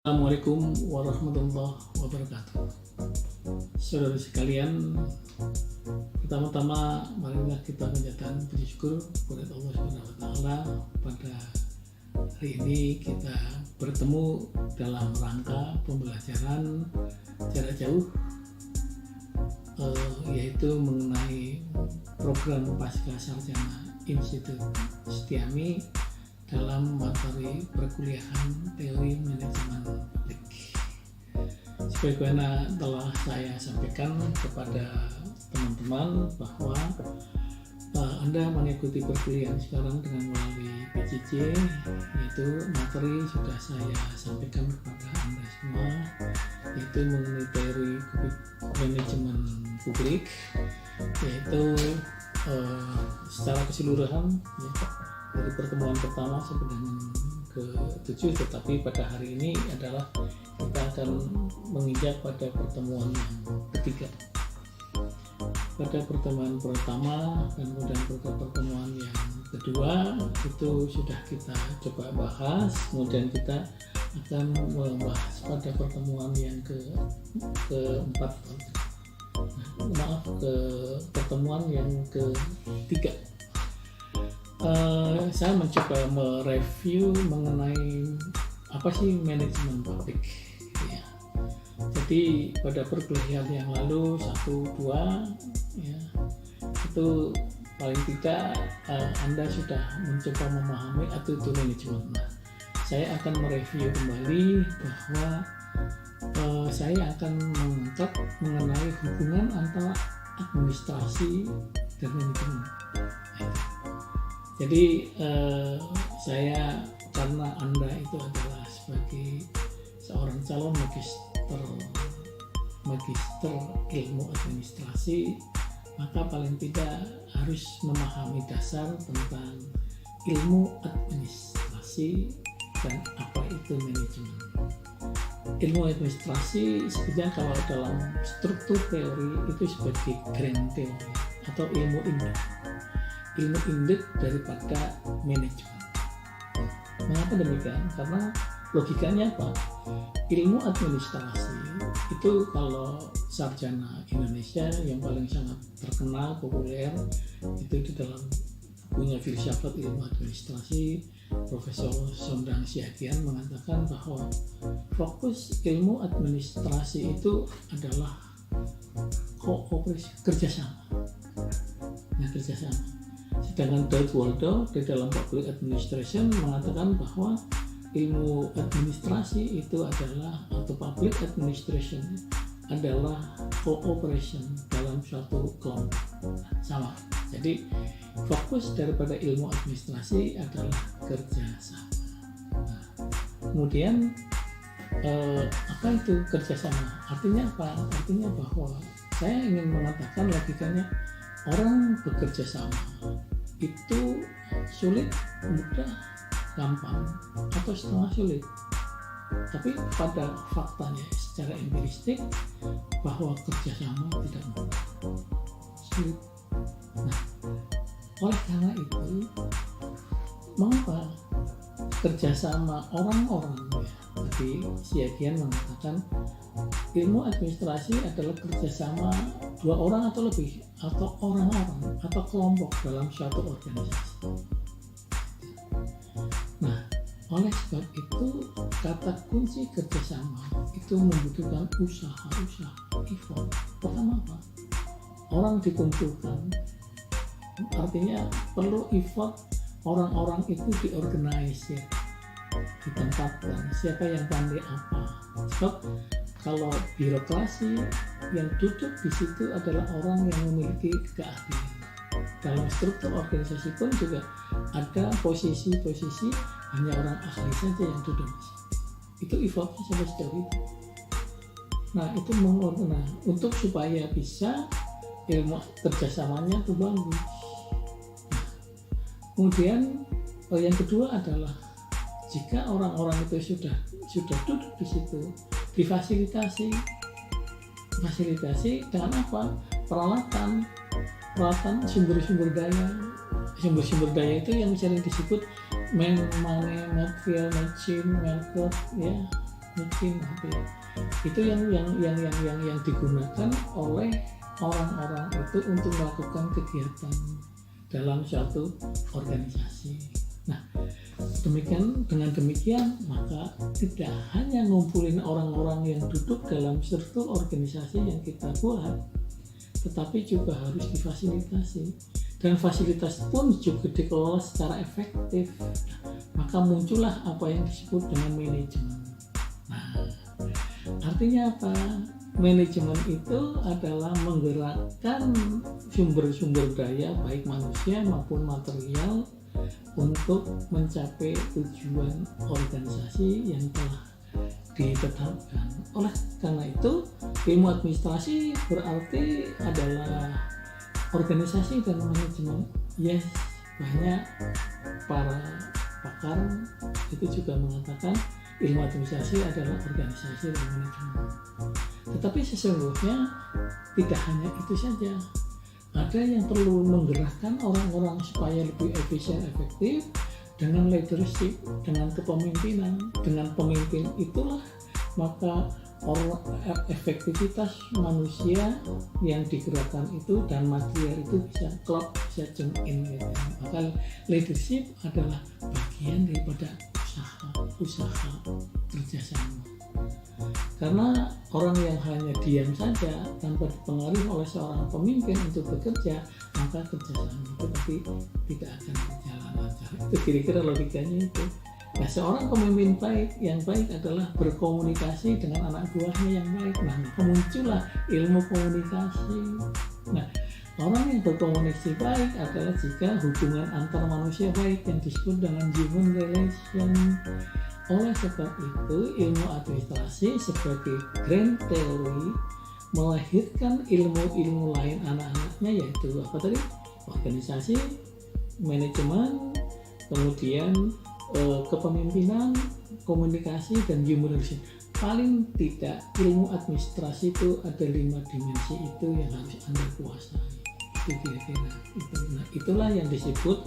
Assalamualaikum warahmatullahi wabarakatuh. Saudara sekalian, pertama-tama marilah kita panjatkan puji syukur kepada Allah Subhanahu wa taala. Pada hari ini kita bertemu dalam rangka pembelajaran jarak jauh, yaitu mengenai program pasca sarjana Institut Setiami dalam materi perkuliahan teori manajemen publik. Sebagaimana telah saya sampaikan kepada teman-teman bahwa Anda mengikuti perkuliahan sekarang dengan melalui PJJ, yaitu materi sudah saya sampaikan kepada Anda semua, yaitu mengenai teori manajemen publik, yaitu secara keseluruhan ya, dari pertemuan pertama sampai dengan ke-7, tetapi pada hari ini adalah kita akan menginjak pada pertemuan yang ketiga. Pada pertemuan pertama dan kemudian pada pertemuan yang kedua itu sudah kita coba bahas, kemudian kita akan membahas pada pertemuan yang keempat, ke pertemuan yang ketiga. Saya mencoba mereview mengenai apa sih manajemen publik ya. Jadi pada perkuliahan yang lalu 1-2 ya, itu paling tidak Anda sudah mencoba memahami atau itu manajemen. Nah, saya akan mereview kembali bahwa saya akan mengangkat mengenai hubungan antara administrasi dan manajemen. Jadi saya, karena Anda itu adalah sebagai seorang calon magister ilmu administrasi, maka paling tidak harus memahami dasar tentang ilmu administrasi dan apa itu manajemen. Ilmu administrasi sebenarnya kalau dalam struktur teori itu sebagai grand teori atau ilmu induk daripada manajemen. Mengapa demikian? Karena logikanya apa? Ilmu administrasi itu kalau sarjana Indonesia yang paling sangat terkenal, populer, itu di dalam bukunya Filsafat Ilmu Administrasi, Profesor Sondang Siagian mengatakan bahwa fokus ilmu administrasi itu adalah kooperasi, kerjasama. Nah, kerjasama. Sedangkan Dwight Waldo di dalam Public Administration mengatakan bahwa ilmu administrasi itu adalah, atau public administration adalah cooperation dalam suatu kelompok. Sama. Jadi fokus daripada ilmu administrasi adalah kerjasama. Nah, kemudian apa itu kerjasama? Artinya apa? Artinya bahwa saya ingin mengatakan logikanya orang bekerja sama itu sulit, mudah, gampang, atau setengah sulit. Tapi pada faktanya secara empiristik bahwa kerjasama tidak mudah, sulit. Nah, oleh karena itu, mengapa kerjasama orang-orang ya? Tadi Siagian mengatakan ilmu administrasi adalah kerjasama 2 orang atau lebih, atau orang-orang atau kelompok dalam suatu organisasi. Nah, oleh sebab itu kata kunci kerjasama itu membutuhkan usaha, effort. Pertama apa? Orang dikumpulkan, artinya perlu effort, orang-orang itu diorganisir, ditempatkan, siapa yang pandai apa. Sebab kalau birokrasi yang duduk di situ adalah orang yang memiliki keahlian. Dalam struktur organisasi pun juga ada posisi-posisi hanya orang ahli saja yang duduk di situ. Itu effortnya sampai sejauh itu. Nah, itu untuk supaya bisa ilmu kerjasamanya itu bagus. Kemudian yang kedua adalah jika orang-orang itu sudah duduk di situ, difasilitasi dengan apa? Peralatan sumber-sumber daya itu yang sering disebut material, machine, market ya. mungkin nanti itu yang digunakan oleh orang-orang itu untuk melakukan kegiatan dalam suatu organisasi. Nah, dengan demikian maka tidak hanya ngumpulin orang-orang yang duduk dalam struktur organisasi yang kita buat, tetapi juga harus difasilitasi, dan fasilitas pun juga dikelola secara efektif. Maka muncullah apa yang disebut dengan manajemen. Nah, artinya apa? Manajemen itu adalah menggerakkan sumber-sumber daya baik manusia maupun material untuk mencapai tujuan organisasi yang telah ditetapkan. Oleh karena itu, ilmu administrasi berarti adalah organisasi dan manajemen. Yes, banyak para pakar itu juga mengatakan ilmu administrasi adalah organisasi dan manajemen. Tetapi sesungguhnya tidak hanya itu saja. Ada yang perlu menggerakkan orang-orang supaya lebih efisien, efektif dengan leadership, dengan kepemimpinan. Dengan pemimpin itulah maka efektivitas manusia yang digerakkan itu dan material itu bisa klop, bisa jump in gitu. Maka leadership adalah bagian daripada usaha kerjasama. Karena orang yang hanya diam saja tanpa dipengaruhi oleh seorang pemimpin untuk bekerja, maka kerjasama itu tapi tidak akan berjalan lancar. Itu kira-kira logikanya itu. Nah, seorang pemimpin yang baik adalah berkomunikasi dengan anak buahnya yang baik. Nah, maka muncullah ilmu komunikasi. Nah, orang yang berkomunikasi baik adalah jika hubungan antar manusia baik yang disebut dengan human relation. Oleh sebab itu, ilmu administrasi sebagai grand theory melahirkan ilmu-ilmu lain anak-anaknya, yaitu apa tadi? Organisasi, manajemen, kemudian kepemimpinan, komunikasi, dan human relation. Paling tidak ilmu administrasi itu ada 5 dimensi itu yang harus Anda kuasai. Itu kira-kira itu. Nah, itulah yang disebut,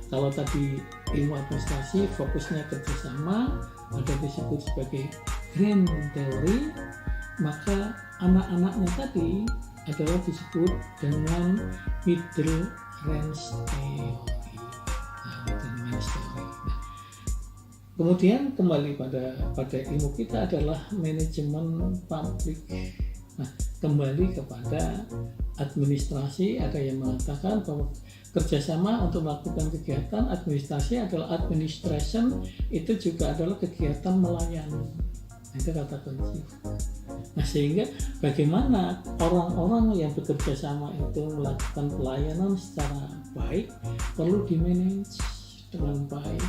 kalau tadi ilmu administrasi fokusnya kerjasama, ada disebut sebagai grand theory, maka anak-anaknya tadi adalah disebut dengan middle range theory. Nah, middle range theory. Nah, kemudian kembali pada ilmu kita adalah manajemen publik. Nah, kembali kepada administrasi, ada yang mengatakan bahwa kerjasama untuk melakukan kegiatan administrasi adalah administration, itu juga adalah kegiatan melayani. Itu kata kunci. Nah, sehingga bagaimana orang-orang yang bekerja sama itu melakukan pelayanan secara baik perlu dimanage dengan baik.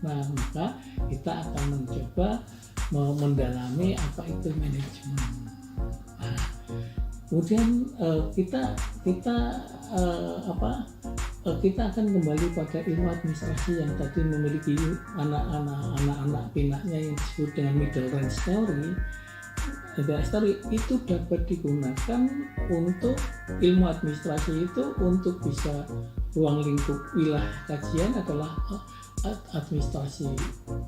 Nah, maka kita akan mencoba mendalami apa itu manajemen. Nah, kemudian kita akan kembali pada ilmu administrasi yang tadi memiliki anak-anak pinaknya yang disebut dengan middle range theory. Itu dapat digunakan untuk ilmu administrasi itu untuk bisa ruang lingkup wilayah kajian adalah administrasi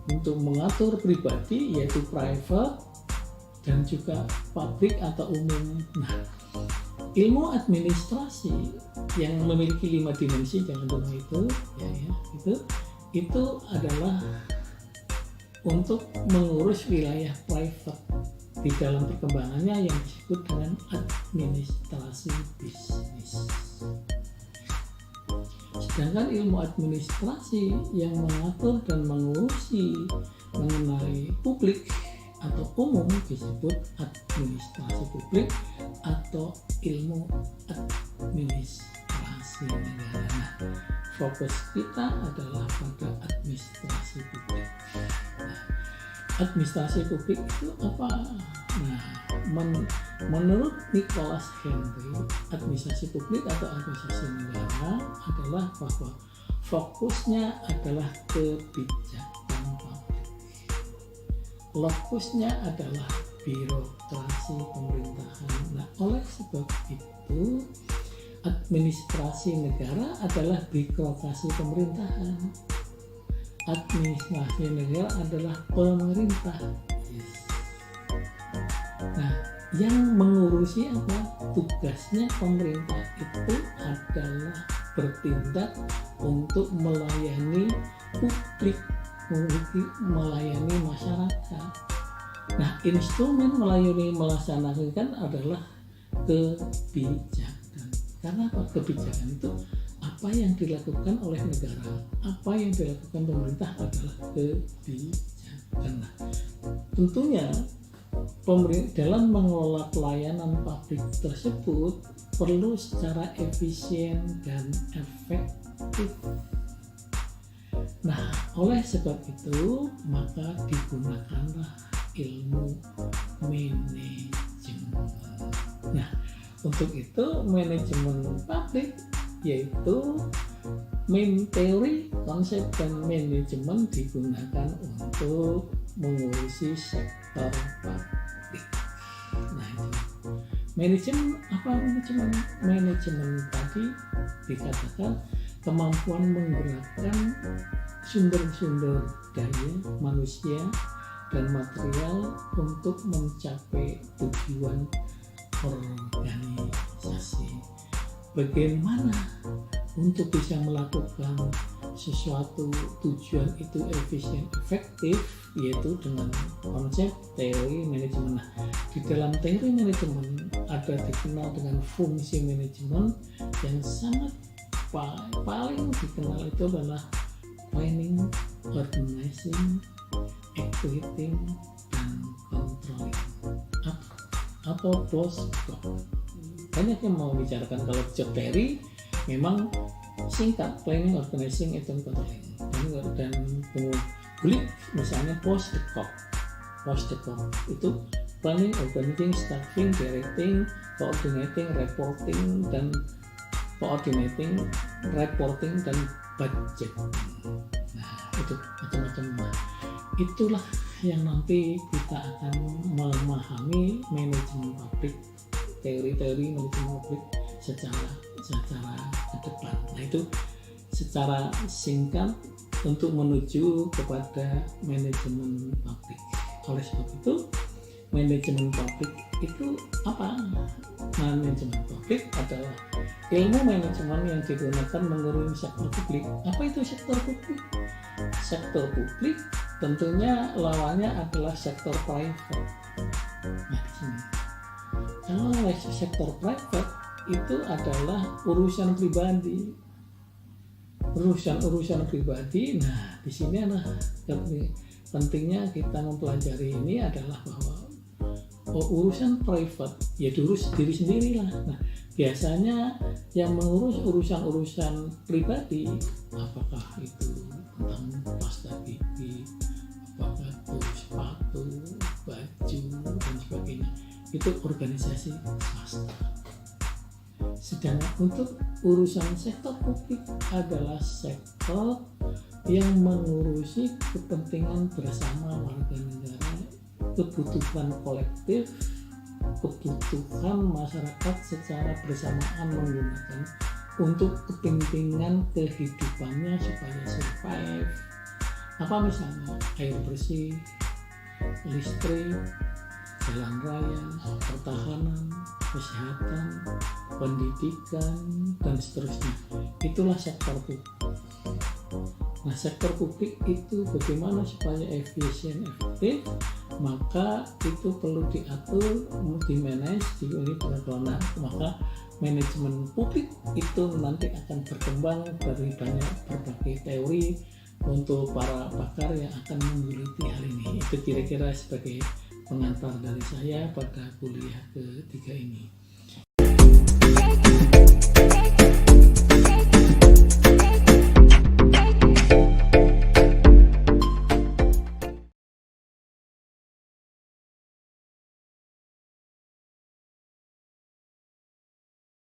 untuk mengatur pribadi, yaitu private, dan juga publik atau umum. Nah, ilmu administrasi yang memiliki 5 dimensi, jangan lupa itu adalah untuk mengurus wilayah private di dalam perkembangannya yang disebut dengan administrasi bisnis. Sedangkan ilmu administrasi yang mengatur dan mengurusi mengenai publik atau umum disebut administrasi publik atau ilmu administrasi negara. Nah, fokus kita adalah pada administrasi publik. Nah, administrasi publik itu apa? Nah, menurut Nicholas Henry, administrasi publik atau administrasi negara adalah bahwa fokusnya adalah kebijakan publik. Lokusnya adalah birokrasi pemerintahan. Nah, oleh sebab itu, administrasi negara adalah birokrasi pemerintahan. Administrasi negara adalah pemerintah. Yes. yang mengurusi apa? Tugasnya pemerintah itu adalah bertindak untuk melayani publik, melayani masyarakat. Nah, instrumen melayani melaksanakan adalah kebijakan. Karena apa? Kebijakan itu apa yang dilakukan oleh negara, apa yang dilakukan pemerintah adalah kebijakan. Nah, tentunya dalam mengelola pelayanan publik tersebut perlu secara efisien dan efektif. Nah, oleh sebab itu maka digunakanlah ilmu manajemen. Nah, untuk itu manajemen publik yaitu teori, konsep, dan manajemen digunakan untuk mengurusi sektor publik. Nah, itu manajemen apa? Manajemen tadi dikatakan kemampuan menggerakkan sumber-sumber daya manusia dan material untuk mencapai tujuan organisasi. Bagaimana untuk bisa melakukan sesuatu tujuan itu efisien efektif, yaitu dengan konsep teori manajemen. Nah, di dalam teori manajemen ada dikenal dengan fungsi manajemen yang sangat paling dikenal itu adalah planning, organizing, executing, dan controlling atau BOSCOP. Banyak yang mau bicarakan kalau job theory memang singkat, planning, organizing, and controlling, dan kulit misalnya BOSCOP itu planning, organizing, staffing, directing, coordinating, reporting, dan budget. Nah, itu macam-macam. Nah, itulah yang nanti kita akan memahami manajemen publik, teori-teori manajemen publik secara ke depan. Nah, itu secara singkat untuk menuju kepada manajemen publik. Oleh sebab itu, manajemen publik itu apa? Manajemen publik adalah ilmu manajemen yang digunakan mengurusi sektor publik. Apa itu sektor publik? Sektor publik tentunya lawannya adalah sektor private. Nah, di sini kalau sektor private itu adalah urusan pribadi. Nah, di sini adalah pentingnya kita mempelajari ini adalah bahwa urusan private ya diurus diri sendiri lah. Nah, biasanya yang mengurus urusan pribadi, apakah itu tentang pasta gigi, apakah itu sepatu, baju, dan sebagainya, itu organisasi swasta. Sedangkan untuk urusan sektor publik adalah sektor yang mengurusi kepentingan bersama warga negara, kebutuhan kolektif, kebutuhan masyarakat secara bersamaan menggunakan untuk kepentingan kehidupannya supaya survive. Apa misalnya air bersih, listrik, jalan raya, pertahanan, kesehatan, pendidikan, dan seterusnya. Itulah sektor publik. Nah, sektor publik itu bagaimana supaya efisien, efektif, maka itu perlu diatur, dimanage, diunitkan. Maka manajemen publik itu nanti akan berkembang dari banyak berbagai teori untuk para pakar yang akan menggeluti hal ini. Itu kira-kira sebagai pengantar dari saya pada kuliah ketiga ini.